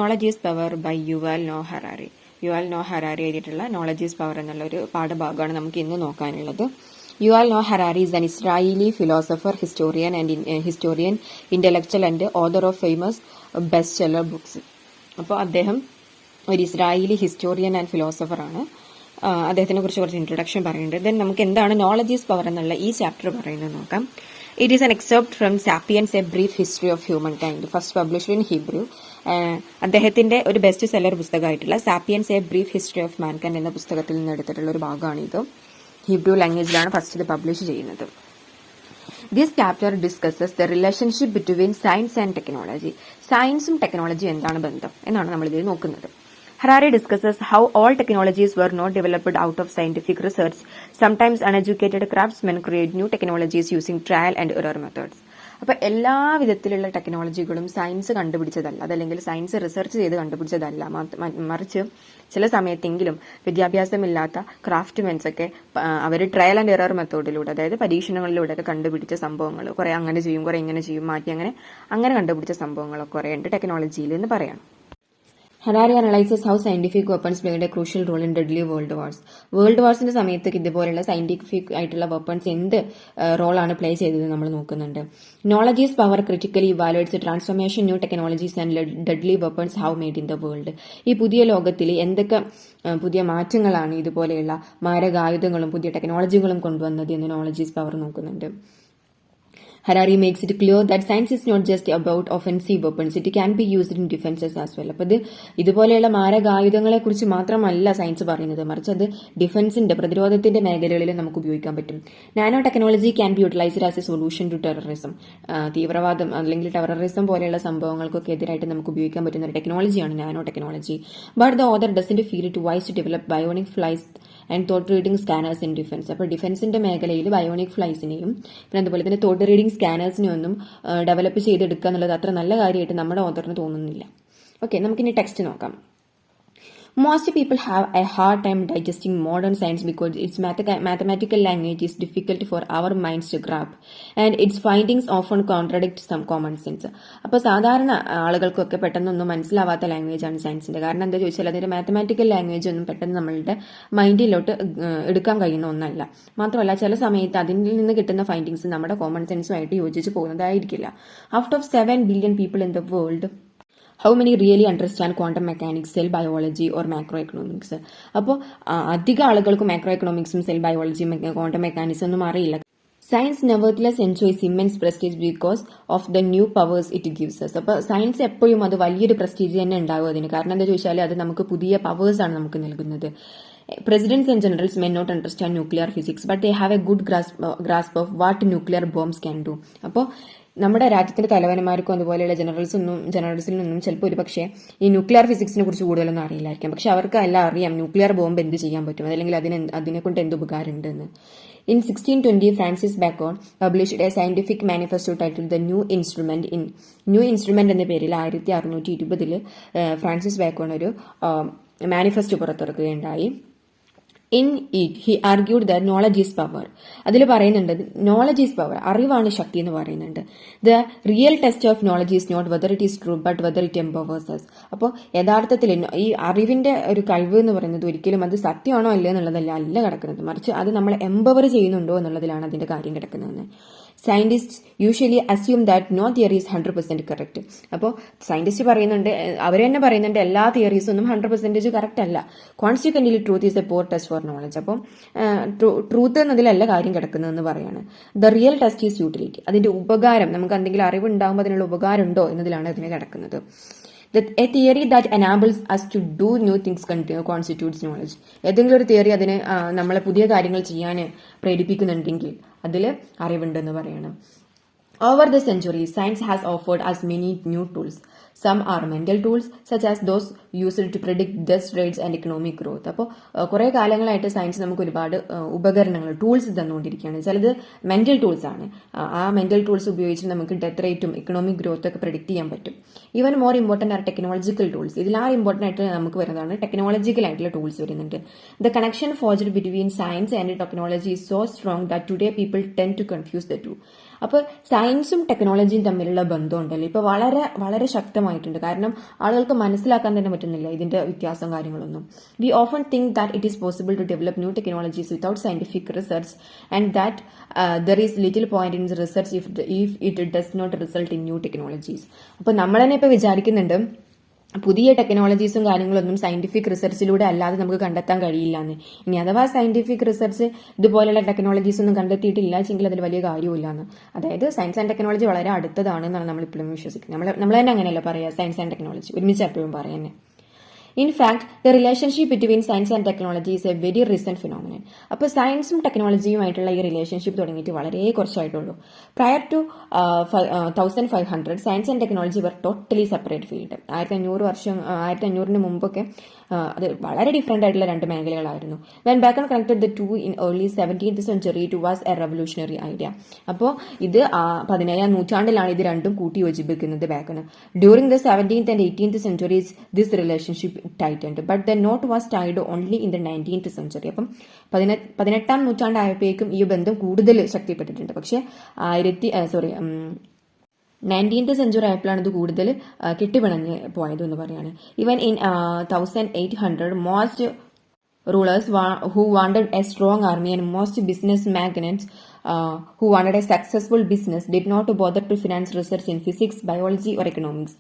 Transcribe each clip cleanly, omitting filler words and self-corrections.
Knowledge is power by Yuval Noah Harari. Yuval Noah Harari എഴുതിയിട്ടുള്ള knowledge is power എന്നുള്ള ഒരു പാഠഭാഗമാണ് നമുക്ക് ഇന്ന് നോക്കാനുള്ളത്. Yuval Noah Harari is an Israeli philosopher, historian, intellectual and author of famous bestseller books. അപ്പോൾ അദ്ദേഹം ഒരു ഇസ്രായേലി ഹിസ്റ്റോറിയൻ ആൻഡ് ഫിലോസഫർ ആണ്. അദ്ദേഹത്തിനെ കുറിച്ച് കുറച്ച് ഇൻട്രൊഡക്ഷൻ പറയുന്നുണ്ട്. ദെൻ നമുക്ക് എന്താണ് നോളജ് ഈസ് പവർ എന്നുള്ള ഈ ചാപ്റ്റർ പറയുന്നത് നോക്കാം. It is an except from Sapiens a brief history of humankind, first published in Hebrew. അദ്ദേഹത്തിന്റെ ഒരു ബെസ്റ്റ് സെല്ലർ പുസ്തകമായിട്ടുള്ള Sapiens a brief history of mankind എന്ന പുസ്തകത്തിൽ നിന്ന് എടുത്തിട്ടുള്ള ഒരു ഭാഗമാണിത്. ഹീബ്രു ലാംഗ്വേജിലാണ് ഫസ്റ്റ് ഇത് പബ്ലിഷ് ചെയ്യുന്നത്. This chapter discusses the relationship between science and technology. സയൻസും ടെക്നോളജിയും എന്താണ് ബന്ധം എന്നാണ് നമ്മൾ ഇതിൽ നോക്കുന്നത്. Harari discusses how all technologies were not developed out of scientific research. Sometimes uneducated craftsmen create new technologies using trial and error methods. അപ്പോൾ എല്ലാ വിധത്തിലുള്ള ടെക്നോളജികളും സയൻസ് കണ്ടുപിടിച്ചതല്ല, അതല്ലെങ്കിൽ സയൻസ് റിസർച്ച് ചെയ്ത് കണ്ടുപിടിച്ചതല്ല, മറിച്ച് ചില സമയത്തെങ്കിലും വിദ്യാഭ്യാസമില്ലാത്ത ക്രാഫ്റ്റ്മെൻസ് ഒക്കെ അവർ ട്രയൽ ആൻഡ് എറർ മെത്തേഡിലൂടെ, അതായത് പരീക്ഷണങ്ങളിലൂടെ ഒക്കെ കണ്ടുപിടിച്ച സംഭവങ്ങൾ, കുറെ അങ്ങനെ ചെയ്യും, കുറെ ഇങ്ങനെ ചെയ്യും, മാറ്റി അങ്ങനെ കണ്ടുപിടിച്ച സംഭവങ്ങളൊക്കെ കുറെ ഉണ്ട് ടെക്നോളജിയിൽ എന്ന് പറയാം. Harari analyzes how scientific weapons played a crucial role in deadly world wars. World വാർസിന്റെ സമയത്ത് ഇതുപോലുള്ള സയന്റിഫിക് ആയിട്ടുള്ള വെപ്പൺസ് എന്ത് റോളാണ് പ്ലേ ചെയ്തത് നമ്മൾ നോക്കുന്നുണ്ട്. Knowledge is power critically evaluates transformation new technologies and deadly weapons how made in the world. ഈ പുതിയ ലോകത്തിൽ എന്തൊക്കെ പുതിയ മാറ്റങ്ങളാണ് ഇതുപോലെയുള്ള മാരകായുധങ്ങളും പുതിയ ടെക്നോളജികളും കൊണ്ടുവന്നത് എന്ന് നോളജ് ഈസ് പവർ നോക്കുന്നുണ്ട്. Harari makes it clear that science is not just about offensive weapons, it can be used in defenses as well. അപ്പോൾ ഇതുപോലെയുള്ള മാരകായുധങ്ങളെ കുറിച്ച് മാത്രമല്ല സയൻസ് പറയുന്നത്, മറിച്ച് അത് ഡിഫൻസിന്റെ, പ്രതിരോധത്തിന്റെ മേഖലകളിൽ നമുക്ക് ഉപയോഗിക്കാൻ പറ്റും. Nano technology can be utilised as a solution to terrorism. തീവ്രവാദം അല്ലെങ്കിൽ ടെററിസം പോലെയുള്ള സംഭവങ്ങൾക്കൊക്കെ എതിരായിട്ട് നമുക്ക് ഉപയോഗിക്കാൻ പറ്റുന്ന ഒരു ടെക്നോളജിയാണ് nano technology. But the author doesn't feel it wise to develop bionic flies and thought reading scanners in defence. അപ്പോൾ ഡിഫൻസിന്റെ മേഖലയിൽ ബയോണിക് ഫ്ലൈസിനെയും പിന്നെ അതുപോലെ തന്നെ തോട്ട് റീഡിംഗ് സ്കാനേഴ്സിനെ ഒന്നും ഡെവലപ്പ് ചെയ്തെടുക്കുക എന്നുള്ളത് അത്ര നല്ല കാര്യമായിട്ട് നമ്മുടെ ഓതറിന് തോന്നുന്നില്ല. ഓക്കെ, നമുക്കിനി ടെക്സ്റ്റ് നോക്കാം. Most people have a hard time digesting modern science because its mathematical language is difficult for our minds to grasp, and its findings often contradict some common sense. അപ്പോൾ സാധാരണ ആളുകൾക്കൊക്കെ പെട്ടെന്നൊന്നും മനസ്സിലാവാത്ത ലാംഗ്വേജ് ആണ് സയൻസിന്റെ. കാരണം എന്താ ചോദിച്ചാൽ അതിന്റെ മാത്തമാറ്റിക്കൽ ലാംഗ്വേജ് ഒന്നും പെട്ടെന്ന് നമ്മളുടെ മൈൻഡിലോട്ട് എടുക്കാൻ കഴിയുന്ന ഒന്നല്ല. മാത്രമല്ല ചില സമയത്ത് അതിൽ നിന്ന് കിട്ടുന്ന ഫൈൻഡിങ്സ് നമ്മുടെ കോമൺ സെൻസുമായിട്ട് യോജിച്ച് പോകുന്നതായിരിക്കില്ല. Out of 7 billion people in the world, how many really understand quantum mechanics, cell biology or macroeconomics? അപ്പോൾ അധികം ആളുകൾക്ക് മാക്രോ എക്കണോമിക്സും സെൽ ബയോളജിയും ക്വാണ്ടം മെക്കാനിക്സും ഒന്നും അറിയില്ല. Science nevertheless enjoys immense prestige because of the new powers it gives us. അപ്പോൾ science എപ്പോഴും അത് വലിയൊരു പ്രസ്റ്റീജ് തന്നെ ഉണ്ടാവും അതിന്. കാരണം എന്താ ചോദിച്ചാൽ അത് നമുക്ക് പുതിയ പവേഴ്സ് ആണ് നമുക്ക് നൽകുന്നത്. Presidents and generals may not understand nuclear physics, but they have a good grasp of what nuclear bombs can do. അപ്പോൾ നമ്മുടെ രാജ്യത്തിന്റെ തലവന്മാർക്കും അതുപോലെയുള്ള ജനറൽസിൽ നിന്നും ചിലപ്പോൾ ഒരു പക്ഷേ ഈ ന്യൂക്ലിയർ ഫിസിക്സിനെ കുറിച്ച് കൂടുതലൊന്നും അറിയില്ലായിരിക്കാം. പക്ഷെ അവർക്ക് എല്ലാം അറിയാം ന്യൂക്ലിയർ ബോംബ് എന്ത് ചെയ്യാൻ പറ്റും, അല്ലെങ്കിൽ അതിനെ കൊണ്ട് എന്ത് ഉപകാരം ഉണ്ടെന്ന്. In 1620, Francis Bacon published a scientific manifesto titled The New Instrument എന്ന പേരിൽ 1620 ഫ്രാൻസിസ് ബേക്കോൺ ഒരു manifesto പുറത്തിറക്കുകയുണ്ടായി. In it, he argued that knowledge is power. അതിൽ പറയുന്നുണ്ട് knowledge is power, അറിവാണ് ശക്തി എന്ന് പറയുന്നുണ്ട്. The real test of knowledge is not whether it is true, but whether it empowers us. അപ്പോൾ യഥാർത്ഥത്തിൽ ഈ അറിവിന്റെ ഒരു കഴിവ് എന്ന് പറയുന്നത് ഒരിക്കലും അത് സത്യമാണോ അല്ലേ എന്നുള്ളതല്ല കിടക്കുന്നത്, മറിച്ച് അത് നമ്മളെ എംപവർ ചെയ്യുന്നുണ്ടോ എന്നുള്ളതിലാണ് അതിന്റെ കാര്യം കിടക്കുന്നത്. Scientist usually assume that no theory is 100% correct. അപ്പോൾ സയന്റിസ്റ്റ് പറയുന്നുണ്ട്, അവർ തന്നെ പറയുന്നുണ്ട് എല്ലാ തിയറീസും ഒന്നും 100% കറക്റ്റ് അല്ല. Consequently truth is a poor test for knowledge. അപ്പം ട്രൂത്ത് എന്നതിലല്ല കാര്യം കിടക്കുന്നതെന്ന് പറയാണ്. The real test is utility. അതിന്റെ ഉപകാരം, നമുക്ക് എന്തെങ്കിലും അറിവ് ഉണ്ടാകുമ്പോൾ അതിനുള്ള ഉപകാരം ഉണ്ടോ എന്നതിലാണ് അതിന് കിടക്കുന്നത്. A theory that enables us to do new things constitutes knowledge. ഏതെങ്കിലും ഒരു തിയറി അതിന് നമ്മളെ പുതിയ കാര്യങ്ങൾ ചെയ്യാൻ പ്രേരിപ്പിക്കുന്നുണ്ടെങ്കിൽ അതിൽ അറിവുണ്ടെന്ന് പറയണം. Over the centuries, science has offered us many new tools. Some are mental tools, such as those used to predict death rates and economic growth. അപ്പോൾ കുറെ കാലങ്ങളായിട്ട് സയൻസ് നമുക്ക് ഒരുപാട് ഉപകരണങ്ങൾ, ടൂൾസ് തന്നുകൊണ്ടിരിക്കുകയാണ്. ചിലത് മെന്റൽ ടൂൾസ് ആണ്. ആ മെന്റൽ ടൂൾസ് ഉപയോഗിച്ച് നമുക്ക് ഡെത്ത് റേറ്റും ഇക്കണോമിക് ഗ്രോത്തും ഒക്കെ പ്രെഡിക്റ്റ് ചെയ്യാൻ പറ്റും. Even more important are technological tools. ഇതിലാ ഇമ്പോർട്ടന്റ് ആയിട്ട് നമുക്ക് വരുന്നതാണ് ടെക്നോളജിക്കൽ ആയിട്ടുള്ള ടൂൾസ് വരുന്നുണ്ട്. The connection forged between science and technology is so strong that today people tend to confuse the two. അപ്പോൾ സയൻസും ടെക്നോളജിയും തമ്മിലുള്ള ബന്ധം ഉണ്ടല്ലോ ഇപ്പോൾ വളരെ വളരെ ശക്തമായിട്ടുണ്ട്. കാരണം ആളുകൾക്ക് മനസ്സിലാക്കാൻ തന്നെ പറ്റുന്നില്ല ഇതിന്റെ വ്യത്യാസം കാര്യങ്ങളൊന്നും. We often think that it is possible to develop new technologies without scientific research and that there is little point in research if it does not result in new technologies. അപ്പോൾ നമ്മൾ തന്നെ ഇപ്പോൾ വിചാരിക്കുന്നുണ്ട് പുതിയ ടെക്നോളജീസും കാര്യങ്ങളൊന്നും സയന്റിഫിക് റിസർച്ചിലൂടെ അല്ലാതെ നമുക്ക് കണ്ടെത്താൻ കഴിയില്ല എന്ന്. ഇനി അഥവാ സയന്റിഫിക് റിസർച്ച് ഇതുപോലെയുള്ള ടെക്നോളജീസ് ഒന്നും കണ്ടെത്തിയിട്ടില്ല വെച്ചെങ്കിൽ അതിൽ വലിയ കാര്യമില്ല എന്ന്. അതായത് സയൻസ് ആൻഡ് ടെക്നോളജി വളരെ അടുത്തതാണ് എന്നാണ് നമ്മൾ ഇപ്പോഴും വിശ്വസിക്കുന്നത്. നമ്മൾ തന്നെ അങ്ങനെയല്ല പറയുക, സയൻസ് ആൻഡ് ടെക്നോളജി ഒരുമിച്ച് എപ്പോഴും പറയാൻ. In fact, the relationship between science and technology is a very recent phenomenon. അപ്പോൾ സയൻസും ടെക്നോളജിയുമായിട്ടുള്ള ഈ റിലേഷൻഷിപ്പ് തുടങ്ങിയിട്ട് വളരെ കുറച്ചായിട്ടുള്ളൂ. Prior to 1500 science and technology were totally separate field. 1500 മുമ്പൊക്കെ അത് വളരെ ഡിഫറെന്റ് ആയിട്ടുള്ള രണ്ട് മേഖലകളായിരുന്നു. When Bacon connected the two in early 17th century it was a revolutionary idea. അപ്പോൾ ഇത് 17ാം നൂറ്റാണ്ടിലാണ് ഇത് രണ്ടും കൂട്ടി യോജിപ്പിക്കുന്നത് Bacon. During the 17th and 18th centuries this relationship tightened, but the knot was tied only in the 19th century. അപ്പം 18ാം നൂറ്റാണ്ടായപ്പോഴേക്കും ഈ ബന്ധം കൂടുതൽ ശക്തിപ്പെട്ടിട്ടുണ്ട്. പക്ഷെ 19th century ആയപ്പോഴാണ് ഇത് കൂടുതൽ കെട്ടിപ്പിണഞ്ഞ് പോയതെന്ന് പറയാണ്. Even in 1800 most rulers who wanted a strong army and most business magnates who wanted a successful business did not bother to finance research in physics, biology or economics.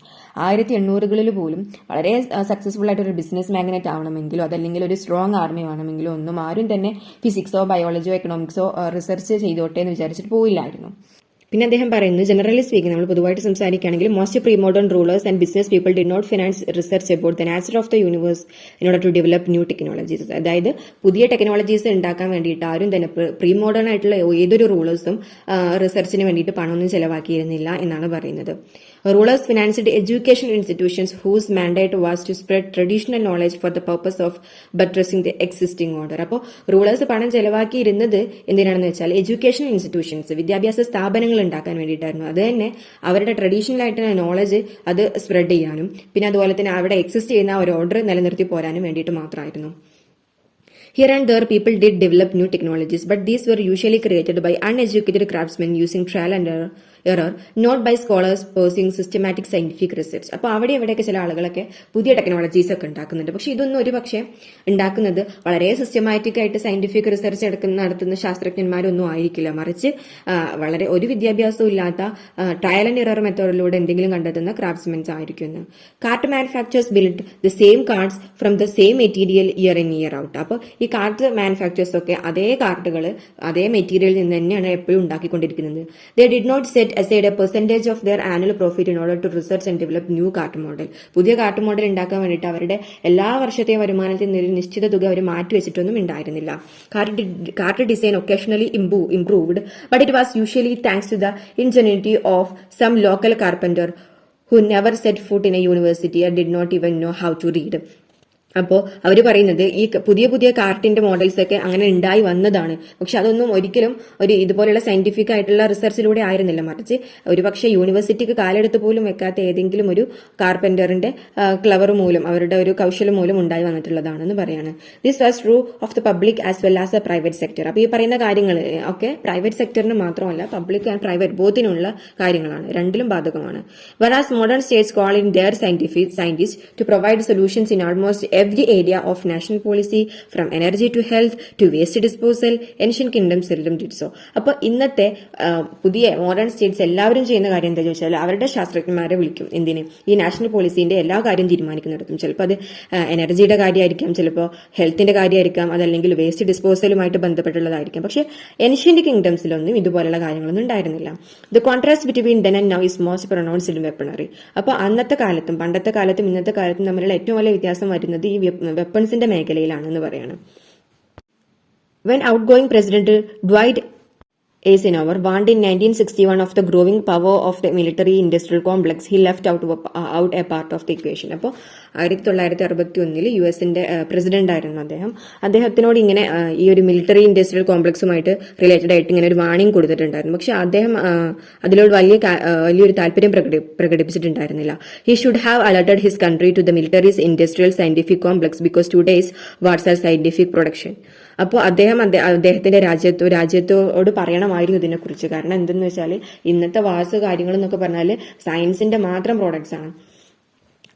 1800-കളിൽ പോലും വളരെ successful ആയിട്ട് ഒരു business magnate ആവണമെങ്കിലോ അതല്ലെങ്കിൽ ഒരു strong army വേണമെങ്കിലോ ഒന്നും ആരും തന്നെ ഫിസിക്സോ ബയോളജിയോ എക്കണോമിക്സോ research ചെയ്തോട്ടെ എന്ന് വിചാരിച്ചിട്ട് പോയില്ലായിരുന്നു. പിന്നെ അദ്ദേഹം പറയുന്നു, ജനറലി സ്പീക്കിംഗ് നമ്മൾ പൊതുവായിട്ട് സംസാരിക്കുകയാണെങ്കിൽ most pre modern rulers and business people did not finance research about the nature of the universe in order to develop new technologies. അതായത് പുതിയ ടെക്നോളജീസ് ഉണ്ടാക്കാൻ വേണ്ടിയിട്ട് ആരും തന്നെ പ്രീ മോഡേൺ ആയിട്ടുള്ള ഏതൊരു റൂളേഴ്സും റിസർച്ചിന് വേണ്ടിയിട്ട് പണമൊന്നും ചെലവാക്കിയിരുന്നില്ല എന്നാണ് പറയുന്നത്. Rulers financed education institutions whose mandate was to spread traditional knowledge for the purpose of buttressing the existing order. അപ്പോൾ റൂളേഴ്സ് പണം ചെലവാക്കിയിരുന്നത് എന്തിനാണെന്ന് വെച്ചാൽ എഡ്യൂക്കേഷൻ ഇൻസ്റ്റിറ്റ്യൂഷൻസ്, വിദ്യാഭ്യാസ സ്ഥാപനങ്ങൾ ഉണ്ടാക്കാൻ വേണ്ടിയിട്ടായിരുന്നു. അത് തന്നെ അവരുടെ ട്രഡീഷണൽ ആയിട്ടുള്ള നോളജ് അത് സ്പ്രെഡ് ചെയ്യാനും പിന്നെ അതുപോലെ തന്നെ അവിടെ എക്സിസ്റ്റ് ചെയ്യുന്ന ഒരു ഓർഡർ നിലനിർത്തി പോരാനും വേണ്ടിയിട്ട് മാത്രമായിരുന്നു. Here and there people did develop new technologies, but these were usually created by uneducated craftsmen using trial and error, not by scholars pursuing systematic scientific research. അപ്പോൾ അവിടെ ഇവിടെയൊക്കെ ചില ആളുകളൊക്കെ പുതിയ ടെക്നോളജീസ് ഒക്കെ ഉണ്ടാക്കുന്നുണ്ട്. പക്ഷെ ഇതൊന്നും ഒരു പക്ഷേ ഉണ്ടാക്കുന്നത് വളരെ സിസ്റ്റമാറ്റിക് ആയിട്ട് സയന്റിഫിക് റിസർച്ച് നടത്തുന്ന ശാസ്ത്രജ്ഞന്മാരൊന്നും ആയിരിക്കില്ല. മറിച്ച് വളരെ ഒരു വിദ്യാഭ്യാസവും ഇല്ലാത്ത ട്രയൽ ആൻഡ് എറർ മെത്തേഡിലൂടെ എന്തെങ്കിലും കണ്ടെത്തുന്ന ക്രാഫ്റ്റ്സ്മെൻസ് ആയിരിക്കും. Cart manufacturers build the same cards from the same material year in year out. അപ്പോൾ ഈ കാർട്ട് മാനുഫാക്ചേഴ്സ് ഒക്കെ അതേ കാർട്ടുകൾ അതേ മെറ്റീരിയലിൽ നിന്ന് തന്നെയാണ് എപ്പോഴും ഉണ്ടാക്കിക്കൊണ്ടിരിക്കുന്നത്. They did not set aside a percentage of their annual profit in order to research and develop new cart model. പുതിയ കാർട്ട് മോഡൽ ഉണ്ടാക്കാൻ വേണ്ടിയിട്ട് അവരുടെ എല്ലാ വർഷത്തെയും വരുമാനത്തിൽ നിന്ന് ഒരു നിശ്ചിത തുക അവർ മാറ്റിവെച്ചിട്ടൊന്നും ഉണ്ടായിരുന്നില്ല. Cart design occasionally improved, but it was usually thanks to the ingenuity of some local carpenter who never set foot in a university and did not even know how to read. അപ്പോൾ അവർ പറയുന്നത് ഈ പുതിയ പുതിയ കാർട്ടിന്റെ models ഒക്കെ അങ്ങനെ ഉണ്ടായി വന്നതാണ്. പക്ഷെ അതൊന്നും ഒരിക്കലും ഒരു ഇതുപോലെയുള്ള സയന്റിഫിക് ആയിട്ടുള്ള റിസർച്ചിലൂടെ ആയിരുന്നില്ല. മറിച്ച് ഒരുപക്ഷെ യൂണിവേഴ്സിറ്റിക്ക് കാലെടുത്ത് പോലും വെക്കാത്ത ഏതെങ്കിലും ഒരു കാർപ്പന്ററിന്റെ ക്ലവർ മൂലം അവരുടെ ഒരു കൗശലം മൂലം ഉണ്ടായി വന്നിട്ടുള്ളതാണെന്ന് പറയാണ്. This was true of the public as well as A private sector. അപ്പോൾ ഈ പറയുന്ന കാര്യങ്ങൾ ഒക്കെ പ്രൈവറ്റ് സെക്ടറിന് മാത്രമല്ല പബ്ലിക് ആൻഡ് പ്രൈവറ്റ് ബോത്തിനുള്ള കാര്യങ്ങളാണ്, രണ്ടിലും ബാധകമാണ്. whereas modern states call in their scientists to provide solutions in almost every area of national policy from energy to health to waste disposal, ancient kingdoms seldom did so. അപ്പോൾ ഇന്നത്തെ പുതിയ modern States എല്ലാവരും ചെയ്യുന്ന കാര്യം എന്താ ചോദിച്ചാൽ അവരുടെ ശാസ്ത്രജ്ഞന്മാരെ വിളിക്കും. എന്തിന്? ഈ നാഷണൽ പോളിസിന്റെ എല്ലാ കാര്യം തീരുമാനിക്കുന്നിടത്തും. ചിലപ്പോൾ അത് എനർജിയുടെ കാര്യമായിരിക്കാം, ചിലപ്പോൾ ഹെൽത്തിന്റെ കാര്യമായിരിക്കാം, അതല്ലെങ്കിൽ വേസ്റ്റ് ഡിസ്പോസലുമായിട്ട് ബന്ധപ്പെട്ടുള്ളതായിരിക്കാം. പക്ഷേ ഏൻഷ്യന്റ് കിങ്ഡംസിലൊന്നും ഇതുപോലുള്ള കാര്യങ്ങളൊന്നും ഉണ്ടായിരുന്നില്ല. The contrast between then and now is most pronounced in weaponry. അപ്പോൾ അന്നത്തെ കാലത്തും പണ്ടത്തെ കാലത്തും ഇന്നത്തെ കാലത്തും തമ്മിലുള്ള ഏറ്റവും വലിയ വ്യത്യാസം വരുന്നത് ഈ വെപ്പൺസിന്റെ മേഖലയിലാണെന്ന് പറയണം. When outgoing President Dwight Eisenhower warned in 1961 of the growing power of the military-industrial complex, he left out a part of the equation. അപ്പോൾ 1961 യു എസിന്റെ പ്രസിഡന്റ് ആയിരുന്നു അദ്ദേഹത്തിനോട് ഇങ്ങനെ ഈ ഒരു മിലിറ്ററി ഇൻഡസ്ട്രിയൽ കോംപ്ലക്സുമായിട്ട് റിലേറ്റഡ് ആയിട്ട് ഇങ്ങനെ ഒരു വാണിംഗ് കൊടുത്തിട്ടുണ്ടായിരുന്നു. പക്ഷെ അദ്ദേഹം അതിലോട് വലിയൊരു താല്പര്യം പ്രകടിപ്പിച്ചിട്ടുണ്ടായിരുന്നില്ല. He should have alerted his country to the military's industrial scientific complex because today's what's our scientific production. അപ്പോൾ അദ്ദേഹത്തിന്റെ രാജ്യത്തോട് പറയണമായിരുന്നു ഇതിനെക്കുറിച്ച്. കാരണം എന്തെന്ന് വെച്ചാൽ ഇന്നത്തെ വാസ് കാര്യങ്ങൾ എന്നൊക്കെ പറഞ്ഞാൽ സയൻസിന്റെ മാത്രം പ്രോഡക്ട്സ് ആണ്.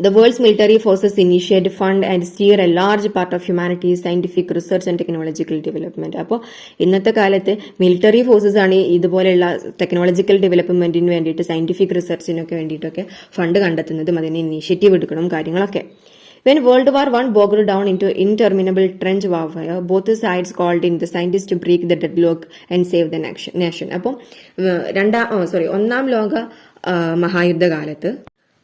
The world's military forces initiate, fund and steer a large part of humanity's scientific research and technological development. അപ്പോൾ ഇന്നത്തെ കാലത്ത് മിലിറ്ററി ഫോഴ്സസ് ആണ് ഇതുപോലെയുള്ള ടെക്നോളജിക്കൽ ഡെവലപ്മെന്റിന് വേണ്ടിയിട്ട് സയന്റിഫിക് റിസർച്ചിനൊക്കെ വേണ്ടിയിട്ടൊക്കെ ഫണ്ട് കണ്ടെത്തുന്നതും അതിന് ഇനീഷ്യേറ്റീവ് എടുക്കണം കാര്യങ്ങളൊക്കെ. When World War I bogged down into interminable trench warfare, both sides called in the scientists to break the deadlock and save the nation. അപ്പോൾ ഒന്നാം ലോക മഹായുദ്ധകാലത്ത്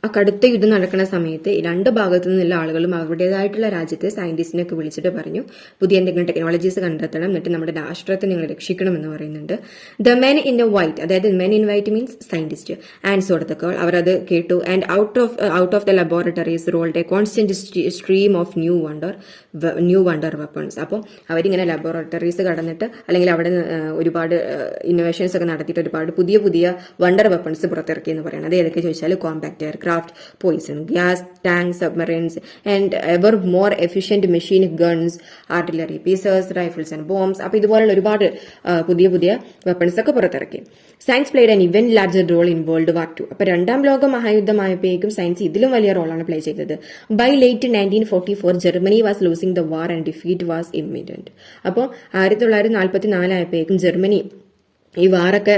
ആ കടുത്ത യുദ്ധം നടക്കുന്ന സമയത്ത് രണ്ട് ഭാഗത്തു നിന്നുള്ള ആളുകളും അവരുടേതായിട്ടുള്ള രാജ്യത്തെ സയന്റിസ്റ്റിനൊക്കെ വിളിച്ചിട്ട് പറഞ്ഞു, പുതിയ എന്തെങ്കിലും ടെക്നോളജീസ് കണ്ടെത്തണം, എന്നിട്ട് നമ്മുടെ രാഷ്ട്രത്തെ നിങ്ങൾ രക്ഷിക്കണം എന്ന് പറയുന്നുണ്ട്. The men in the white, അതായത് men in white means scientist, answered the call. അവർ അത് കേട്ടു. And out of the laboratories rolled a constant stream of new wonder weapons. അപ്പോൾ അവരിങ്ങനെ ലബോറട്ടറീസ് കടന്നിട്ട് അല്ലെങ്കിൽ അവിടെ ഒരുപാട് ഇന്നോവേഷൻസ് ഒക്കെ നടത്തിയിട്ട് ഒരുപാട് പുതിയ പുതിയ വണ്ടർ വെപ്പൺസ് പുറത്തിറക്കി എന്ന് പറയുന്നത്. അത് ഏതൊക്കെ ചോദിച്ചാൽ compact aircraft, poison gas, tanks, submarines, and ever more efficient machine guns, artillery pieces, rifles and bombs. അപ്പോൾ ഇതുപോലുള്ള ഒരുപാട് പുതിയ പുതിയ വെപ്പൺസ് ഒക്കെ പുറത്തിറക്കി. Science played an even larger role in world war II. അപ്പോൾ രണ്ടാം ലോക മഹായുദ്ധമായപ്പോഴേക്കും സയൻസ് ഇതിലും വലിയ റോളാണ് പ്ലേ ചെയ്തത്. By late 1944 Germany was losing the war and defeat was imminent. അപ്പോൾ 1944 ആയപ്പോഴേക്കും ജർമ്മനി ഈ വാറൊക്കെ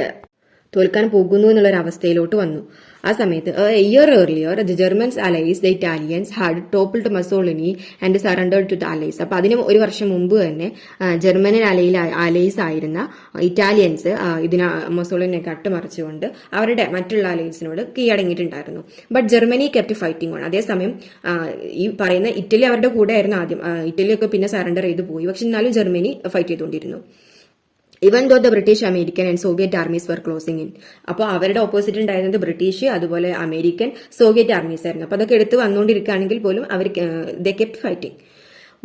തോൽക്കാൻ പോകുന്നു എന്നുള്ളൊരു അവസ്ഥയിലോട്ട് വന്നു. ആ സമയത്ത് a year earlier the Germans allies, the Italians, had toppled Mussolini and surrendered to the allies. അപ്പൊ അതിന് ഒരു വർഷം മുമ്പ് തന്നെ ജർമ്മൻ അലൈസ് ആയിരുന്ന ഇറ്റാലിയൻസ് മൊസോളിനിയൊക്കെ അട്ടിമറിച്ചുകൊണ്ട് അവരുടെ മറ്റുള്ള അലൈൻസിനോട് കീഴടങ്ങിയിട്ടുണ്ടായിരുന്നു. But Germany kept fighting on. അതേസമയം ഈ പറയുന്ന ഇറ്റലി അവരുടെ കൂടെ ആയിരുന്നു ആദ്യം. ഇറ്റലിയൊക്കെ പിന്നെ സറണ്ടർ ചെയ്ത് പോയി. പക്ഷെ എന്നാലും ജർമ്മനി ഫൈറ്റ് ചെയ്തുകൊണ്ടിരുന്നു. Even though the British, American and Soviet armies were closing in. അപ്പോൾ അവരുടെ ഓപ്പോസിറ്റ് ഉണ്ടായിരുന്നത് ബ്രിട്ടീഷ് അതുപോലെ അമേരിക്കൻ സോവിയറ്റ് ആർമീസ് ആയിരുന്നു. അപ്പോൾ അതൊക്കെ എടുത്ത് വന്നുകൊണ്ടിരിക്കുകയാണെങ്കിൽ പോലും അവർ they kept fighting.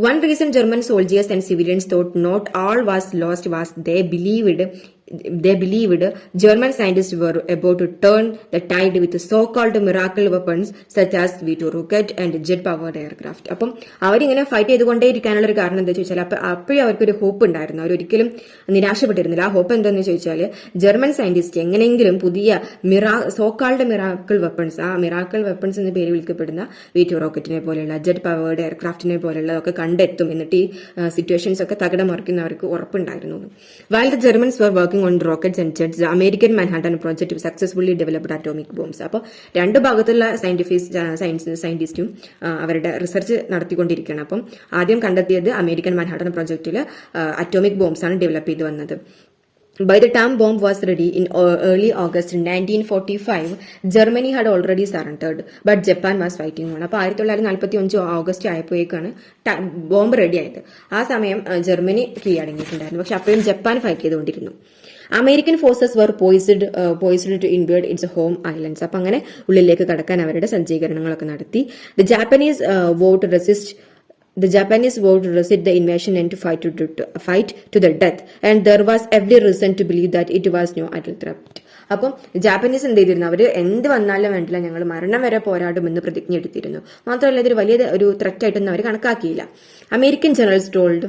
One reason German soldiers and civilians thought not all was lost was they believed German scientists were about to turn the tide with so-called miracle weapons such as V2 rocket and jet-powered aircraft. അപ്പം അവരിങ്ങനെ fight ചെയ്തുകൊണ്ടേയിരിക്കാനുള്ള ഒരു കാരണം എന്താ ചോദിച്ചാൽ അപ്പോഴും അവർക്കൊരു hope ഉണ്ടായിരുന്നു. അവരൊരിക്കലും നിരാശപ്പെട്ടിരുന്നില്ല. ആ ഹോപ്പ് എന്താണെന്ന് ചോദിച്ചാൽ ജർമ്മൻ സയന്റിസ്റ്റ് എങ്ങനെയെങ്കിലും പുതിയ സോ-കാൾഡ് മിറാക്കിൾ വെപ്പൺസ്, ആ മിറാക്കിൾ വെപ്പൺസ് എന്ന പേര് വിളിക്കപ്പെടുന്ന V2 റോക്കറ്റിനെ പോലെയുള്ള ജെറ്റ് പവേർഡ് എയർക്രാഫ്റ്റിനെ പോലെയുള്ളതൊക്കെ കണ്ടെത്തും, എന്നിട്ട് ഈ സിറ്റുവേഷൻസ് ഒക്കെ തകിടം മറിക്കുന്നവർക്ക് ഉറപ്പുണ്ടായിരുന്നു. While the Germans were working on rockets and jets, the American Manhattan Project successfully developed atomic bombs. അപ്പോൾ രണ്ട് ഭാഗത്തുള്ള സയന്റിസ്റ്റും അവരുടെ റിസർച്ച് നടത്തിക്കൊണ്ടിരിക്കുകയാണ്. അപ്പം ആദ്യം കണ്ടെത്തിയത് അമേരിക്കൻ മാൻഹാട്ടൻ പ്രോജക്റ്റിൽ അറ്റോമിക് ബോംബ്സ് ആണ് ഡെവലപ്പ് ചെയ്ത് വന്നത്. By the time bomb was ready in early August 1945, Germany had already surrendered, but Japan was fighting on. അപ്പോൾ 1945 ഓഗസ്റ്റ് ആയപ്പോഴേക്കാണ് ബോംബ് റെഡി ആയത്. ആ സമയം ജർമ്മനി കീഴടങ്ങിയിട്ടുണ്ടായിരുന്നു. പക്ഷെ അപ്പോഴും ജപ്പാൻ ഫൈറ്റ് ചെയ്തുകൊണ്ടിരുന്നു. American forces were poised to invade its home islands. അപ്പം അങ്ങനെ ഉള്ളിലേക്ക് കടക്കാൻ അവരുടെ സജ്ജീകരണങ്ങളൊക്കെ നടത്തി. The Japanese vowed to resist the invasion and to fight to the death, and there was every reason to believe that it was no idle threat. അപ്പം Japanese എന്ത് ചെയ്തിരുന്നു, അവർ എന്ത് വന്നാലും വേണ്ടില്ല, ഞങ്ങൾ മരണം വരെ പോരാടുമെന്ന് പ്രതിജ്ഞ എടുത്തിരുന്നു. മാത്രമല്ല ഇതൊരു വലിയ ഒരു ത്രെറ്റ് ആയിട്ടൊന്നും അവർ കണക്കാക്കിയില്ല. American generals told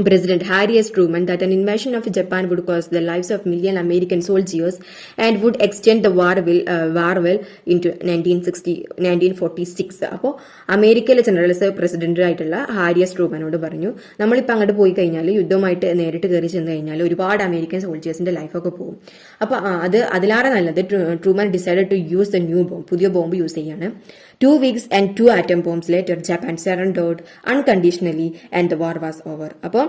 President Harry S. Truman that an invasion of Japan would cost the lives of million American soldiers and would extend the war well into 1946. അപ്പോൾ അമേരിക്കയിലെ ജനറൽസ് പ്രസിഡന്റ് ആയിട്ടുള്ള ഹാരി എസ് ട്രൂമനോട് പറഞ്ഞു, നമ്മളിപ്പോൾ അങ്ങോട്ട് പോയി കഴിഞ്ഞാൽ യുദ്ധമായിട്ട് നേരിട്ട് കയറി ചെന്ന് കഴിഞ്ഞാൽ ഒരുപാട് അമേരിക്കൻ സോൾജേഴ്സിന്റെ ലൈഫൊക്കെ പോകും. അപ്പോൾ അതിലാറെ നല്ലത് Truman decided to use the new bomb, പുതിയ ബോംബ് യൂസ് ചെയ്യാണ്. 2 weeks and 2 atom bombs later, Japan surrendered unconditionally and the war was over. അപ്പോൾ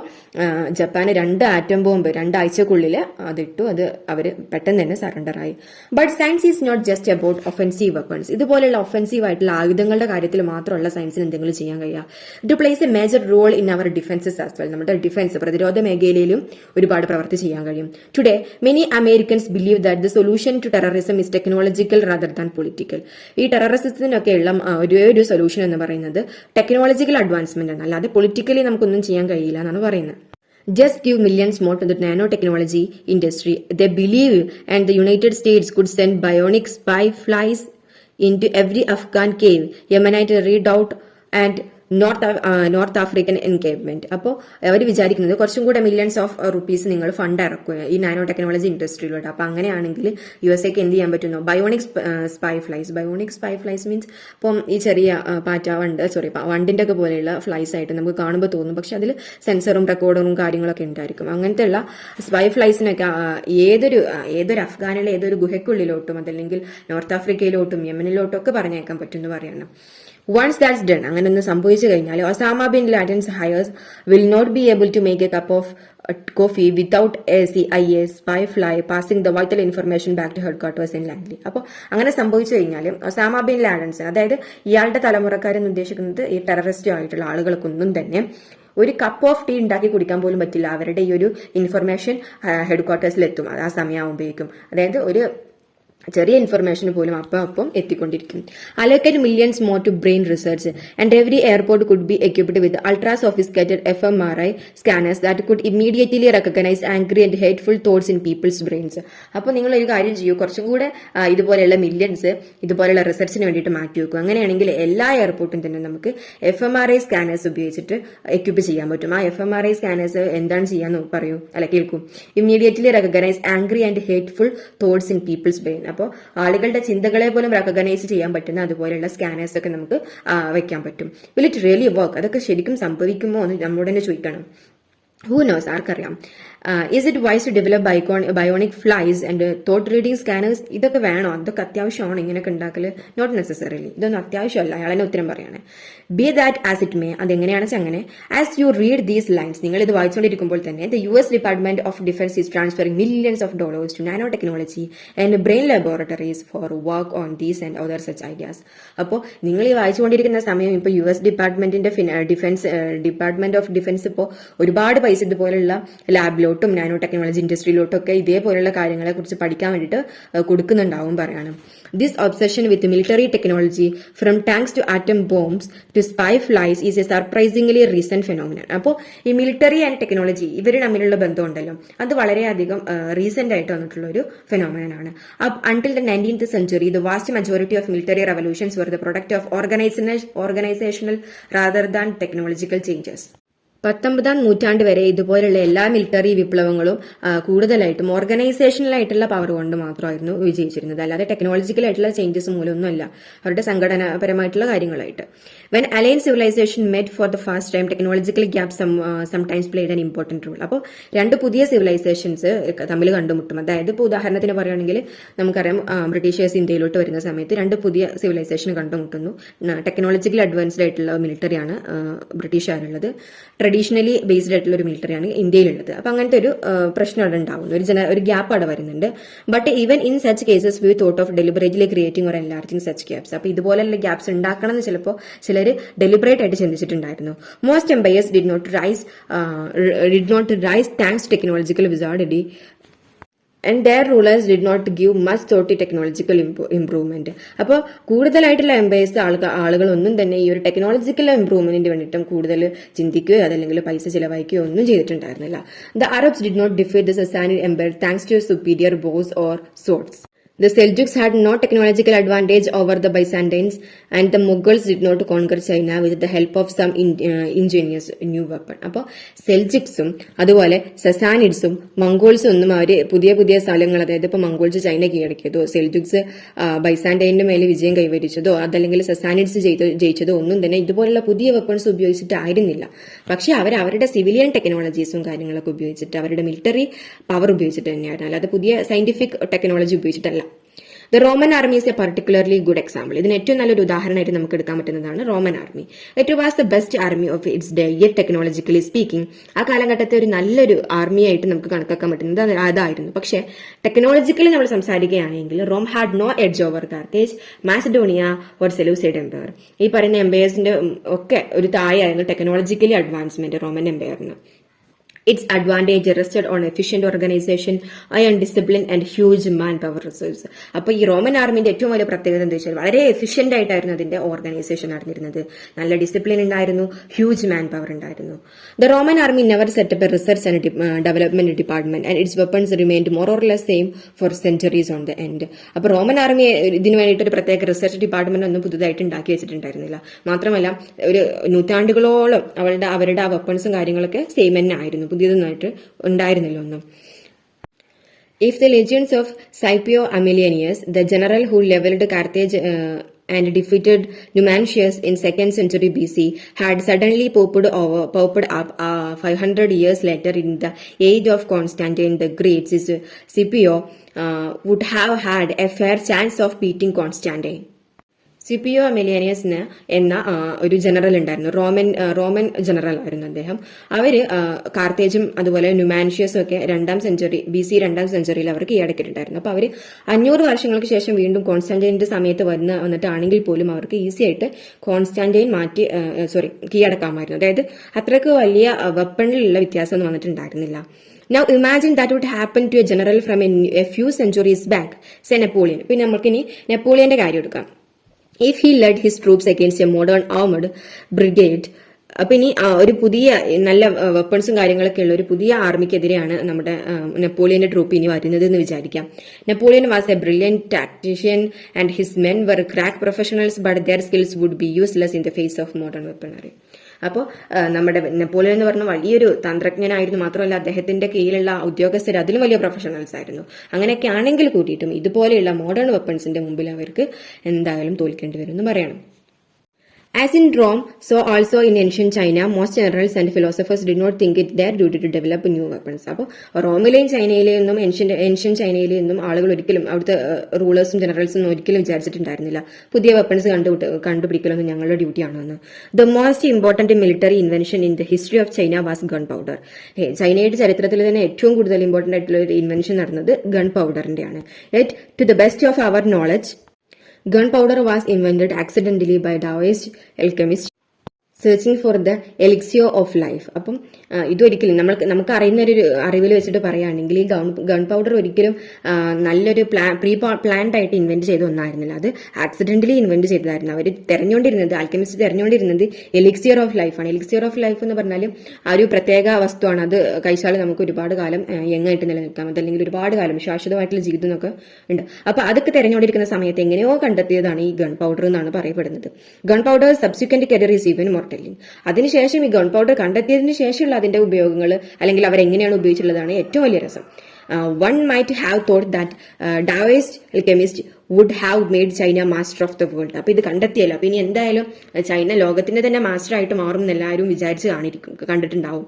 ജപ്പാന് 2 ആറ്റം ബോംബ് 2 ആഴ്ചക്കുള്ളിൽ അതിട്ടു. അത് അവർ പെട്ടെന്ന് തന്നെ സറണ്ടർ ആയി. But science is not just about offensive weapons. ഇതുപോലെയുള്ള offensive ആയിട്ടുള്ള ആയുധങ്ങളുടെ കാര്യത്തിൽ മാത്രമല്ല സയൻസിന് എന്തെങ്കിലും ചെയ്യാൻ കഴിയുക. It plays a major role in our defences as well. നമ്മുടെ ഡിഫൻസ് പ്രതിരോധ മേഖലയിലും ഒരുപാട് പ്രവൃത്തി ചെയ്യാൻ കഴിയും. Today many Americans believe that the solution to terrorism is technological rather than political. ഈ ടെററിസത്തിനൊക്കെ ഒരു സൊല്യൂഷൻ എന്ന് പറയുന്നത് ടെക്നോളജിക്കൽ അഡ്വാൻസ്മെന്റ് ആണ്, അല്ലാതെ പൊളിറ്റിക്കലി നമുക്കൊന്നും ചെയ്യാൻ കഴിയില്ല എന്നാണ് പറയുന്നത്. Just give millions more to the nanotechnology industry. They believe and the United States could send bionic spy flies into every Afghan cave, Yemenite redoubt and North African encampment. അപ്പോൾ അവർ വിചാരിക്കുന്നത് കുറച്ചും കൂടെ മില്യൺസ് ഓഫ് റുപ്പീസ് നിങ്ങൾ fund ഇറക്കുക ഈ nano technology ഇൻഡസ്ട്രിയിലോട്ട്. അപ്പോൾ അങ്ങനെയാണെങ്കിൽ USA എന്ത് ചെയ്യാൻ പറ്റുന്നു, ബയോണിക് സ്പൈ ഫ്ലൈസ് മീൻസ് ഇപ്പം ഈ ചെറിയ വണ്ടിന്റെ ഒക്കെ പോലെയുള്ള ഫ്ലൈസ് ആയിട്ട് നമുക്ക് കാണുമ്പോൾ തോന്നും, പക്ഷെ അതിൽ സെൻസറും റെക്കോർഡറും കാര്യങ്ങളൊക്കെ ഉണ്ടായിരിക്കും. അങ്ങനത്തെ ഉള്ള സ്പൈ ഫ്ലൈസിനൊക്കെ ഏതൊരു അഫ്ഗാനിലെ ഏതൊരു ഗുഹയ്ക്കുള്ളിലോട്ടും അതല്ലെങ്കിൽ നോർത്ത് ആഫ്രിക്കയിലോട്ടും യമനിലോട്ടും ഒക്കെ പറഞ്ഞേക്കാൻ പറ്റും എന്ന് പറയണം. Once that's done, അങ്ങനെ ഒന്ന് സംഭവിച്ചു കഴിഞ്ഞാൽ Osama bin Laden's heirs will not be able to make a cup of coffee without CIA spy fly passing the vital information back to headquarters in Langley. അപ്പോൾ അങ്ങനെ സംഭവിച്ചു കഴിഞ്ഞാൽ ഒസാമ ബിൻ ലാഡൻസ്, അതായത് ഇയാളുടെ തലമുറക്കാരെന്ന് ഉദ്ദേശിക്കുന്നത് ഈ ടെററിസ്റ്റ് ആയിട്ടുള്ള ആളുകൾക്കൊന്നും തന്നെ ഒരു കപ്പ് ഓഫ് ടീ ഉണ്ടാക്കി കുടിക്കാൻ പോലും പറ്റില്ല. അവരുടെ ഈ ഒരു ഇൻഫർമേഷൻ ഹെഡ്ക്വാർട്ടേഴ്സിൽ എത്തും ആ സമയമാകുമ്പോഴേക്കും. അതായത് ഒരു ചെറിയ ഇൻഫർമേഷൻ പോലും അപ്പം എത്തിക്കൊണ്ടിരിക്കും. Allocate millions more to brain research and every airport could be equipped with ultra sophisticated FMRI scanners that could immediately recognise angry and hateful thoughts in people's brains. അപ്പോൾ നിങ്ങൾ ഒരു കാര്യം ചെയ്യൂ, കുറച്ചും കൂടെ ഇതുപോലെയുള്ള മില്യൺസ് ഇതുപോലെയുള്ള റിസർച്ചിന് വേണ്ടിയിട്ട് മാറ്റി വെക്കും. അങ്ങനെയാണെങ്കിൽ എല്ലാ എയർപോർട്ടും തന്നെ നമുക്ക് FMRI സ്കാനേഴ്സ് ഉപയോഗിച്ചിട്ട് എക്യുപ്പ് ചെയ്യാൻ പറ്റും. ആ FMRI സ്കാനേഴ്സ് എന്താണ് ചെയ്യാന്ന് പറയൂ, കേൾക്കും. Immediately recognise angry and hateful thoughts in people's brain. അപ്പോൾ ആളുകളുടെ ചിന്തകളെ പോലും റെക്കഗ്നൈസ് ചെയ്യാൻ പറ്റുന്ന അതുപോലെയുള്ള സ്കാനേഴ്സ് ഒക്കെ നമുക്ക് വെക്കാൻ പറ്റും. Will it really work? അതൊക്കെ ശരിക്കും സംഭവിക്കുമോ എന്ന് നമ്മോട് തന്നെ ചോദിക്കണം. ഹൂ നോസ്, ആർക്കറിയാം. Is it wise to develop bionic flies and thought reading scanners? ഇതൊക്കെ വേണോ? അതൊക്കെ അത്യാവശ്യമാണോ ഇങ്ങനെയൊക്കെ ഉണ്ടാക്കല്? നോട്ട് നെസസറിലി, ഇതൊന്നും അത്യാവശ്യമല്ല. അയാളെന്നെ ഉത്തരം പറയാണ്. Be that as it may, അതെങ്ങനെയാണെന്ന് വെച്ചാൽ അങ്ങനെ. As you read these lines, നിങ്ങൾ ഇത് വായിച്ചുകൊണ്ടിരിക്കുമ്പോൾ തന്നെ the US department of defence is transferring millions of dollars to nano technology and brain laboratories for work on these and other such ideas. അപ്പോൾ നിങ്ങൾ ഈ വായിച്ചുകൊണ്ടിരിക്കുന്ന സമയം ഇപ്പോൾ US ഡിപ്പാർട്ട്മെന്റിന്റെ ഡിപ്പാർട്ട്മെന്റ് ഓഫ് ഡിഫൻസ് ഇപ്പോൾ ഒരുപാട് പൈസ ഇതുപോലുള്ള ലാബിലോട്ടും നാനോ ടെക്നോളജി ഇൻഡസ്ട്രിയിലോട്ടും ഒക്കെ ഇതേപോലുള്ള കാര്യങ്ങളെ കുറിച്ച് പഠിക്കാൻ വേണ്ടിയിട്ട് കൊടുക്കുന്നുണ്ടാവും പറയണം. This obsession with military technology, from tanks to atom bombs to spy flies, is a surprisingly recent phenomenon. അപ്പോൾ ഈ മിലിറ്ററി ആൻഡ് ടെക്നോളജി ഇവർ തമ്മിലുള്ള ബന്ധം ഉണ്ടല്ലോ, അത് വളരെയധികം റീസെന്റ് ആയിട്ട് വന്നിട്ടുള്ള ഒരു ഫെനോമിനൻ ആണ്. Until the 19th century, the vast majority of military revolutions were the product of organizational rather than technological changes. 19ാം നൂറ്റാണ്ട് വരെ ഇതുപോലുള്ള എല്ലാ മിലിറ്ററി വിപ്ലവങ്ങളും കൂടുതലായിട്ടും ഓർഗനൈസേഷണൽ ആയിട്ടുള്ള പവർ കൊണ്ട് മാത്രമായിരുന്നു വിജയിച്ചിരുന്നത്, അല്ലാതെ ടെക്നോളജിക്കൽ ആയിട്ടുള്ള ചേഞ്ചസ് മൂലമൊന്നുമല്ല, അവരുടെ സംഘടനാപരമായിട്ടുള്ള കാര്യങ്ങളായിട്ട്. When alien civilisation met for the first time, technological gap sometimes played an important role. അപ്പോൾ രണ്ട് പുതിയ സിവിലൈസേഷൻസ് തമ്മിൽ കണ്ടുമുട്ടും. അതായത് ഇപ്പോൾ ഉദാഹരണത്തിന് പറയുകയാണെങ്കിൽ നമുക്കറിയാം, ബ്രിട്ടീഷേഴ്സ് ഇന്ത്യയിലോട്ട് വരുന്ന സമയത്ത് രണ്ട് പുതിയ സിവിലൈസേഷൻ കണ്ടുമുട്ടുന്നു. ടെക്നോളജിക്കൽ അഡ്വാൻസ്ഡ് ആയിട്ടുള്ള മിലിറ്ററിയാണ് ബ്രിട്ടീഷുകാരുള്ളത്, ട്രഡീഷണലി ബേസ്ഡ് ആയിട്ടുള്ള ഒരു മിലിറ്ററിയാണ് ഇന്ത്യയിലുള്ളത്. അപ്പൊ അങ്ങനത്തെ ഒരു പ്രശ്നം അവിടെ ഉണ്ടാവുന്നു, ഒരു ഗ്യാപ്പ് അവിടെ വരുന്നുണ്ട്. But even in such cases we thought of deliberately creating or enlarging such gaps. അപ്പൊ ഇതുപോലെയുള്ള ഗ്യാപ്സ് ഉണ്ടാക്കണം എന്ന് ചിലപ്പോൾ ചിലർ ഡെലിബറേറ്റ് ആയിട്ട് ചിന്തിച്ചിട്ടുണ്ടായിരുന്നു. Most empires did not rise thanks to technological wizardry and their rulers did not give much thought to technological improvement. അപ്പോൾ കൂടുതലായിട്ടുള്ള എംപയേഴ്സ് ആളുകളൊന്നും തന്നെ ഈ ഒരു ടെക്നോളജിക്കൽ ഇംപ്രൂവ്മെന്റിന് വേണ്ടിയിട്ടും കൂടുതൽ ചിന്തിക്കുകയോ അതല്ലെങ്കിൽ പൈസ ചിലവഴിക്കുകയോ ഒന്നും ചെയ്തിട്ടുണ്ടായിരുന്നില്ല. The Arabs did not defeat the Sassanid empire thanks to superior bows or swords. The Seljuks had no technological advantage over the Byzantines, and the Mughals did not conquer China with the help of some ingenious new weapon. അപ്പോൾ സെൽജുക്സും അതുപോലെ സസാനിഡ്സും മംഗോൾസും ഒന്നും അവർ പുതിയ പുതിയ സ്ഥലങ്ങൾ, അതായത് ഇപ്പോൾ Mongols China കീഴടക്കിയതോ സെൽജുക്സ് ബൈസാന്റൈൻ്റെ മേലെ വിജയം കൈവരിച്ചതോ അതല്ലെങ്കിൽ സസാനിഡ്സ് ജയിച്ചതോ ഒന്നും തന്നെ ഇതുപോലുള്ള പുതിയ വെപ്പൺസ് ഉപയോഗിച്ചിട്ടായിരുന്നില്ല. പക്ഷെ അവരുടെ സിവിലിയൻ ടെക്നോളജീസും കാര്യങ്ങളൊക്കെ ഉപയോഗിച്ചിട്ട് അവരുടെ മിലിറ്ററി പവർ ഉപയോഗിച്ചിട്ട് തന്നെയായിരുന്നു, അല്ലാതെ പുതിയ സയന്റിഫിക് ടെക്നോളജി ഉപയോഗിച്ചിട്ടല്ല. The Roman army is a particularly good example. ഇതിന് ഏറ്റവും നല്ലൊരു ഉദാഹരണമായിട്ട് നമുക്ക് എടുക്കാൻ പറ്റുന്നതാണ് Roman army. It was the best army of its day, yet technologically speaking ആ കാലഘട്ടത്തെ ഒരു നല്ലൊരു ആർമിയായിട്ട് നമുക്ക് കണക്കാക്കാൻ പറ്റുന്നത് അതായിരുന്നു. പക്ഷേ ടെക്നോളജിക്കലി നമ്മൾ സംസാരിക്കുകയാണെങ്കിൽ Rome had no edge over Carthage, Macedonia or Seleucid empire. ഈ പറയുന്ന എംപയേഴ്സിന്റെ ഒക്കെ ഒരു താഴെയായിരുന്നു ടെക്നോളജിക്കലി അഡ്വാൻസ്മെന്റ് റോമൻ എംപയറിന്. Its advantage rested on efficient organization, iron discipline and huge manpower reserves. അപ്പോൾ ഈ റോമൻ ആർമിന്റെ ഏറ്റവും വലിയ പ്രത്യേകത എന്താ വെച്ചാൽ വളരെ എഫിഷ്യന്റ് ആയിട്ടായിരുന്നു അതിന്റെ ഓർഗനൈസേഷൻ നടന്നിരുന്നത്. നല്ല ഡിസിപ്ലിൻ ഉണ്ടായിരുന്നു, ഹ്യൂജ് മാൻ പവർ ഉണ്ടായിരുന്നു. The Roman army never set up a research and development department and its weapons remained more or less same for centuries on the end. അപ്പോൾ റോമൻ ആർമി ഇതിനു വേണ്ടിയിട്ട് ഒരു പ്രത്യേക റിസർച്ച് ഡിപ്പാർട്ട്മെന്റ് ഒന്നും പുതുതായിട്ട് ഉണ്ടാക്കി വെച്ചിട്ടുണ്ടായിരുന്നില്ല. മാത്രമല്ല ഒരു നൂറ്റാണ്ടുകളോളം അവരുടെ ആ വെപ്പൺസും കാര്യങ്ങളൊക്കെ സെയിം തന്നെ ആയിരുന്നു, പുതിയതൊന്നായിട്ട് ഉണ്ടായിരുന്നില്ല ഒന്നും. If the legions of Scipio Aemilianus, the general who leveled Carthage and defeated Numantius in 2nd century BC, had suddenly popped up 500 years later in the age of Constantine the Great, Scipio would have had a fair chance of beating Constantine. സിപിയോ അമെലിയാനിയസ് എന്ന ഒരു general ഉണ്ടായിരുന്നു, Roman general ആയിരുന്നു അദ്ദേഹം. അവര് കാർത്തേജും അതുപോലെ ന്യൂമാൻഷ്യസും ഒക്കെ BC 2ാം സെഞ്ചുറിയിൽ അവർ കീഴടക്കിയിട്ടുണ്ടായിരുന്നു. അപ്പൊ അവര് 500 വർഷങ്ങൾക്ക് ശേഷം വീണ്ടും കോൺസ്റ്റാന്റൈനിന്റെ സമയത്ത് വന്നിട്ടാണെങ്കിൽ പോലും അവർക്ക് ഈസി ആയിട്ട് കോൺസ്റ്റാന്റൈൻ കീഴടക്കാമായിരുന്നു. അതായത് അത്രയ്ക്ക് വലിയ വെപ്പണിലുള്ള വ്യത്യാസമൊന്നും വന്നിട്ടുണ്ടായിരുന്നില്ല. Now imagine that would happen to a general from a few centuries back, say Napoleon. പിന്നെ നമുക്കിനി നെപ്പോളിയന്റെ കാര്യം എടുക്കാം. If he led his troops against a modern armored brigade, അപ്പൊ ഇനി ഒരു പുതിയ നല്ല വെപ്പൺസും കാര്യങ്ങളൊക്കെ ഉള്ള ഒരു പുതിയ ആർമിക്കെതിരെയാണ് നമ്മുടെ നെപ്പോളിയന്റെ ട്രൂപ്പ് ഇനി വരുന്നത് എന്ന് വിചാരിക്കാം. Napoleon was a brilliant tactician and his men were crack professionals, but their skills would be useless in the face of modern weaponry. അപ്പോൾ നമ്മുടെ നെപ്പോളിയൻ എന്ന് പറഞ്ഞ വലിയൊരു തന്ത്രജ്ഞനായിരുന്നു. മാത്രമല്ല അദ്ദേഹത്തിന്റെ കീഴിലുള്ള ഉദ്യോഗസ്ഥർ അതിലും വലിയ പ്രൊഫഷണൽസ് ആയിരുന്നു. അങ്ങനെയൊക്കെ ആണെങ്കിൽ കൂടിയിട്ടും ഇതുപോലെയുള്ള മോഡേൺ വെപ്പൺസിന്റെ മുമ്പിൽ അവർക്ക് എന്തായാലും തോൽക്കേണ്ടി വരും എന്ന് പറയണം. As in Rome, so also in ancient China, most generals and philosophers did not think it their duty to develop new weapons. അപ്പോൾ റോമിലെയും ചൈനയിലെയും ഒന്നും ഏൻഷ്യൻ ചൈനയിലെയും ഒന്നും ആളുകൾ ഒരിക്കലും അവിടുത്തെ റൂളേഴ്സും ജനറൽസും ഒരിക്കലും വിചാരിച്ചിട്ടുണ്ടായിരുന്നില്ല പുതിയ വെപ്പൺസ് കണ്ടുപിടിക്കലൊന്നും ഞങ്ങളുടെ ഡ്യൂട്ടിയാണെന്ന്. The most important military invention in the history of China was gunpowder. ചൈനയുടെ ചരിത്രത്തിൽ തന്നെ ഏറ്റവും കൂടുതൽ ഇമ്പോർട്ടന്റ് ആയിട്ടുള്ള ഒരു ഇൻവെൻഷൻ നടന്നത് ഗൺ പൗഡറിന്റെയാണ്. Yet to the best of our knowledge, gunpowder was invented accidentally by Taoist alchemists searching for the elixir of life. അപ്പം ഇതൊരിക്കലും നമുക്ക് അറിയുന്ന ഒരു അറിവിൽ വെച്ചിട്ട് പറയുകയാണെങ്കിൽ ഈ ഗൺ പൗഡർ ഒരിക്കലും നല്ലൊരു പ്ലാൻഡ് ആയിട്ട് ഇൻവെന്റ് ചെയ്ത ഒന്നായിരുന്നില്ല. അത് ആക്സിഡന്റലി ഇൻവെന്റ് ചെയ്തതായിരുന്നു. അവർ ആൽക്കെമിസ്റ്റ് തെരഞ്ഞുകൊണ്ടിരുന്നത് എലിക്സിയർ ഓഫ് ലൈഫാണ്. എലിക്സിയർ ഓഫ് ലൈഫ് എന്ന് പറഞ്ഞാൽ ആ ഒരു പ്രത്യേക വസ്തുവാണ്. അത് കഴിച്ചാൽ നമുക്ക് ഒരുപാട് കാലം യങ്ങായിട്ട് നിലനിൽക്കാം, അതല്ലെങ്കിൽ ഒരുപാട് കാലം ശാശ്വതമായിട്ടുള്ള ജീവിതം എന്നൊക്കെ ഉണ്ട്. അപ്പൊ അതൊക്കെ തെരഞ്ഞുകൊണ്ടിരിക്കുന്ന സമയത്ത് എങ്ങനെയോ കണ്ടെത്തിയതാണ് ഈ ഗൺ പൗഡർ എന്നാണ് പറയപ്പെടുന്നത്. Gun powder subsequent career is even more. അതിനുശേഷം ഈ ഗൺ പൗഡർ കണ്ടെത്തിയതിനു ശേഷമുള്ള അതിന്റെ ഉപയോഗങ്ങൾ അല്ലെങ്കിൽ അവരെങ്ങനെയാണ് ഉപയോഗിച്ചുള്ളതാണ് ഏറ്റവും വലിയ രസം. One might have thought that Taoist alchemists would have made China master of the world. അപ്പൊ ഇത് കണ്ടെത്തിയല്ലോ, അപ്പൊ ഇനി എന്തായാലും ചൈന ലോകത്തിന്റെ തന്നെ മാസ്റ്റർ ആയിട്ട് മാറും എന്ന് എല്ലാവരും വിചാരിച്ച് കണ്ടിട്ടുണ്ടാവും.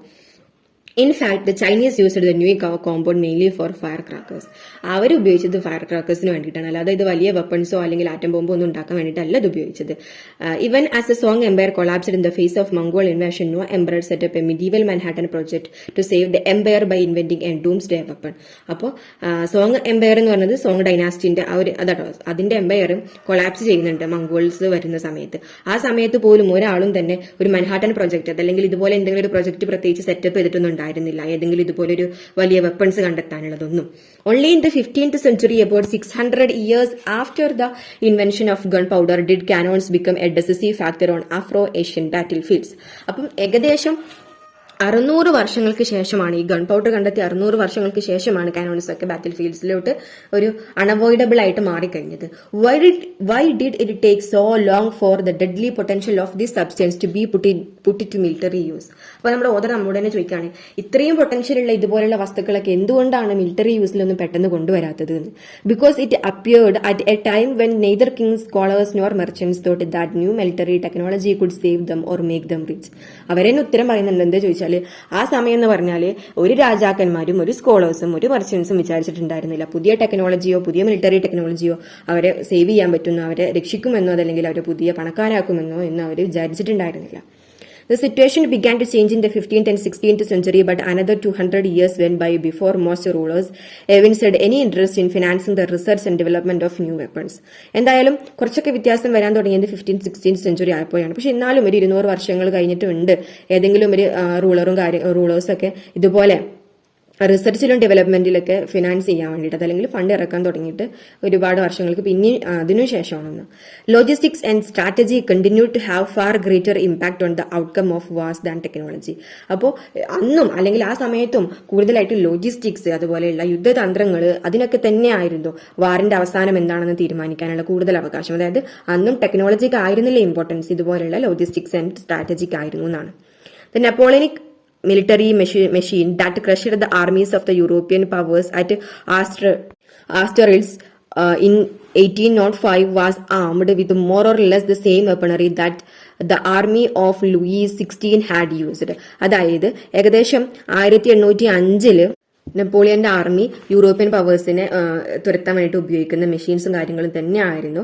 In fact, the Chinese used the new compound mainly for firecrackers. അവർ ഉപയോഗിച്ചത് ഫയർ ക്രാക്കേഴ്സിന് വേണ്ടിയിട്ടാണ്, അല്ലാതെ ഇത് വലിയ വെപ്പൺസോ അല്ലെങ്കിൽ ആറ്റം ബോംബോ ഒന്നും ഉണ്ടാക്കാൻ വേണ്ടിയിട്ടല്ല ഇത് ഉപയോഗിച്ചത്. Even as the Song Empire collapsed in the face of Mongol invasion, no emperor set up a medieval Manhattan project to save the empire by inventing a doomsday weapon. അപ്പോൾ സോങ് എംപയർ എന്ന് പറയുന്നത് song ഡൈനാസ്റ്റിന്റെ അതാട്ടോ, അതിന്റെ എംപയറും collapse ചെയ്യുന്നുണ്ട് Mongols വരുന്ന സമയത്ത്. ആ സമയത്ത് പോലും ഒരാളും തന്നെ ഒരു മൻഹാട്ടൻ പ്രൊജക്ട് അതല്ലെങ്കിൽ ഇതുപോലെ എന്തെങ്കിലും ഒരു പ്രൊജക്ട് പ്രത്യേകിച്ച് സെറ്റപ്പ് ചെയ്തിട്ടൊന്നും ഏതെങ്കിലും ഇതുപോലൊരു വലിയ weapons കണ്ടെത്താനുള്ളതൊന്നും. Only in the 15th century, about 600 years after the invention of gunpowder, did cannons become a decisive factor on Afro-Asian battlefields. അപ്പം ഏകദേശം 600 വർഷങ്ങൾക്ക് ശേഷമാണ് ഈ ഗൺ പൗഡർ കണ്ടെത്തി 600 വർഷങ്ങൾക്ക് ശേഷമാണ് കാനോൺസ് ഒക്കെ ബാറ്റിൽ ഫീൽഡ്സിലോട്ട് ഒരു അൺഅവോയ്ഡബിൾ ആയിട്ട് മാറിക്കഴിഞ്ഞത്. Why did it take so long for the deadly potential of this substance to be put to military use? അപ്പൊ നമ്മുടെ ഓദർ നമ്മോട് തന്നെ ചോദിക്കുകയാണ്, ഇത്രയും പൊട്ടൻഷ്യൽ ഉള്ള ഇതുപോലുള്ള വസ്തുക്കളൊക്കെ എന്തുകൊണ്ടാണ് മിലിറ്ററി യൂസിലൊന്നും പെട്ടെന്ന് കൊണ്ടുവരാത്തത് എന്ന്. Because it appeared at A time when neither Kings, scholars nor merchants thought that new military technology could save dum or make them rich. അവരെന്നെ ഉത്തരം പറയുന്നുണ്ട്. എന്താ ചോദിച്ചാൽ ആ സമയം എന്ന് പറഞ്ഞാൽ ഒരു രാജാക്കന്മാരും ഒരു സ്കോളേഴ്സും ഒരു മെർച്ചന്റ്സും വിചാരിച്ചിട്ടുണ്ടായിരുന്നില്ല പുതിയ ടെക്നോളജിയോ പുതിയ മിലിറ്ററി ടെക്നോളജിയോ അവരെ സേവ് ചെയ്യാൻ പറ്റുന്നോ അവരെ രക്ഷിക്കുമെന്നോ അതല്ലെങ്കിൽ അവരെ പുതിയ പണക്കാരാക്കുമെന്നോ എന്ന് അവർ വിചാരിച്ചിട്ടുണ്ടായിരുന്നില്ല. The situation began to change in the 15th and 16th century, but another 200 years went by before most rulers evinced any interest in financing the research and development of new weapons. എന്തായാലും കുറച്ചൊക്കെ വ്യത്യാസം വരാൻ തുടങ്ങിയത് 15th 16th century ആയപ്പോഴാണ്. പക്ഷെ എന്നാലും ഒരു 200 വർഷങ്ങൾ കഴിഞ്ഞിട്ടുണ്ട് ഏതെങ്കിലും ഒരു റൂളേഴ്സൊക്കെ ഇതുപോലെ റിസർച്ചിലും ഡെവലപ്മെന്റിലൊക്കെ ഫിനാൻസ് ചെയ്യാൻ വേണ്ടിയിട്ട് അതല്ലെങ്കിൽ ഫണ്ട് ഇറക്കാൻ തുടങ്ങിയിട്ട് ഒരുപാട് വർഷങ്ങൾക്ക് പിന്നെ അതിനു ശേഷമാണെന്ന്. Logistics and strategy continue to have far greater impact on the outcome of wars than technology. അപ്പോൾ അന്നും അല്ലെങ്കിൽ ആ സമയത്തും കൂടുതലായിട്ട് ലോജിസ്റ്റിക്സ് അതുപോലെയുള്ള യുദ്ധതന്ത്രങ്ങൾ അതിനൊക്കെ തന്നെയായിരുന്നു വാറിന്റെ അവസാനം എന്താണെന്ന് തീരുമാനിക്കാനുള്ള കൂടുതൽ അവകാശം. അതായത് അന്നും ടെക്നോളജിക്ക് ആയിരുന്നില്ല ഇമ്പോർട്ടൻസ്, ഇതുപോലെയുള്ള ലോജിസ്റ്റിക്സ് ആൻഡ് സ്ട്രാറ്റജിക്ക് ആയിരുന്നു എന്നാണ്. The Napoleonic military machine that crushed the armies of the European powers at Austerlitz in 1805 was armed with more or less the same weaponry that the army of Louis XVI had used. അതായത് ഏകദേശം 1805 നെപ്പോളിയന്റെ army European പവേഴ്സിനെ തുരത്താൻ വേണ്ടിയിട്ട് ഉപയോഗിക്കുന്ന മെഷീൻസും കാര്യങ്ങളും തന്നെയായിരുന്നു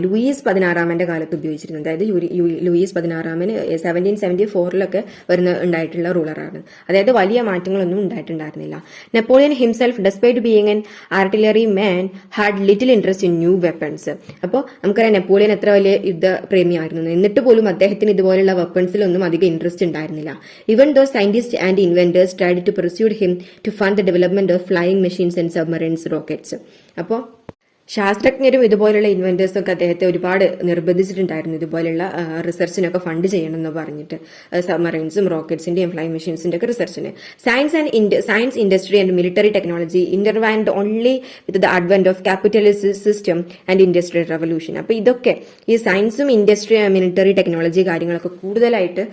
Luis 16 കാലത്ത് ഉപയോഗിച്ചിരുന്നത്. അതായത് ലൂയിസ് 16 1774 ഉണ്ടായിട്ടുള്ള റൂളറാണ്. അതായത് വലിയ മാറ്റങ്ങളൊന്നും ഉണ്ടായിട്ടുണ്ടായിരുന്നില്ല. Napoleon himself despite being an artillery man had little interest in new weapons. അപ്പോൾ നമുക്കറിയാം നെപ്പോളിയൻ എത്ര വലിയ യുദ്ധപ്രേമിയായിരുന്നു, എന്നിട്ട് പോലും അദ്ദേഹത്തിന് ഇതുപോലുള്ള വെപ്പൺസിലൊന്നും അധികം ഇൻട്രസ്റ്റ് ഉണ്ടായിരുന്നില്ല. Even though scientist and inventors tried to persuade him to fund the development of flying machines and submarines rockets. അപ്പോൾ ശാസ്ത്രജ്ഞരും ഇതുപോലുള്ള ഇൻവെന്റേഴ്സും ഒക്കെ അദ്ദേഹത്തെ ഒരുപാട് നിർബന്ധിച്ചിട്ടുണ്ടായിരുന്നു ഇതുപോലുള്ള റിസർച്ചിനൊക്കെ ഫണ്ട് ചെയ്യണമെന്ന് പറഞ്ഞിട്ട്, സബ്മറൈൻസും റോക്കറ്റ്സിന്റെയും ഫ്ലൈങ് മെഷീൻസിന്റെ ഒക്കെ റിസർച്ചിന്. Science industry and military technology intertwined only with the advent of capitalist system and industrial revolution. അപ്പൊ ഇതൊക്കെ ഈ സയൻസും ഇൻഡസ്ട്രി മിലിറ്ററി ടെക്നോളജി കാര്യങ്ങളൊക്കെ കൂടുതലായിട്ട്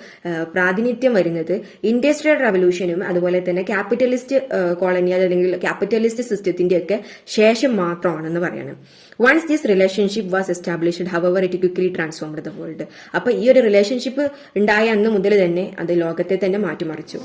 പ്രാതിനിധ്യം വരുന്നത് ഇൻഡസ്ട്രിയൽ റവല്യൂഷനും അതുപോലെ തന്നെ ക്യാപിറ്റലിസ്റ്റ് കോളനി അല്ലെങ്കിൽ ക്യാപിറ്റലിസ്റ്റ് സിസ്റ്റത്തിന്റെ ഒക്കെ ശേഷം മാത്രമാണെന്ന് പറയാം. Once this relationship was established, however, it quickly transformed the world. അപ്പൊ ഈ ഒരു റിലേഷൻഷിപ്പ് ഉണ്ടായ അന്ന് മുതൽ തന്നെ അത് ലോകത്തെ തന്നെ മാറ്റിമറിച്ചു.